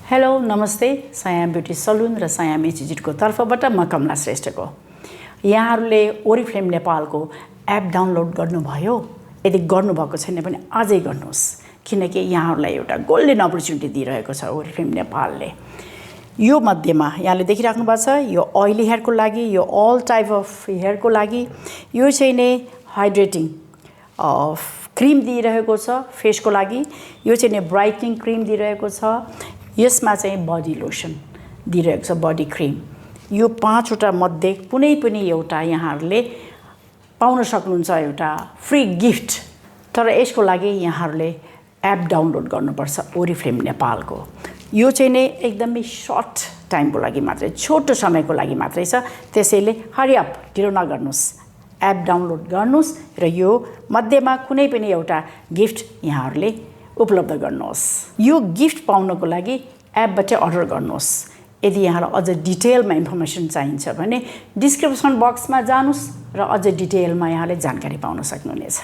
hello नमस्ते सायाम beauty salon र सायाम इन्स्टिच्युटको तर्फबाट म कमला श्रेष्ठको यहाँहरूले ओरिफ्लेम नेपालको एप डाउनलोड गर्नुभयो यदि गर्नुभएको छैन भने अझै गर्नुहोस् किनकि यहाँहरूलाई एउटा गोल्डन अपर्च्युनिटी दिइरहेको छ ओरिफ्लेम नेपालले यो मध्येमा यहाँले देखिराख्नु भएको छ यो ऑयली हेयरको लागि यो अल टाइप अफ हेयरको लागि यो चाहिँ नै हाइड्रेटिङ क्रिम दिइरहेको छ फेसको लागि यो चाहिँ नै ब्राइटनिङ क्रिम दिइरहेको छ यसमा चाहिँ बडी लोसन दिइरहेको छ बडी क्रिम यो पाँचवटा मध्ये कुनै पनि एउटा यहाँहरूले पाउन सक्नुहुन्छ एउटा फ्री गिफ्ट तर यसको लागि यहाँहरूले एप डाउनलोड गर्नुपर्छ ओरिफ्लेम नेपालको यो चाहिँ नै एकदमै सर्ट टाइमको लागि मात्रै छोटो समयको लागि मात्रै छ त्यसैले हरि अप ढिलो नगर्नुहोस् एप डाउनलोड गर्नुहोस् र यो मध्येमा कुनै पनि एउटा गिफ्ट यहाँहरूले उपलब्ध गर्नुहोस् यो गिफ्ट पाउनको लागि एपबाट अर्डर गर्नुहोस् यदि यहाँलाई अझ डिटेलमा इन्फर्मेसन चाहिन्छ भने डिस्क्रिप्सन बक्समा जानुहोस् र अझ डिटेलमा यहाँले जानकारी पाउन सक्नुहुनेछ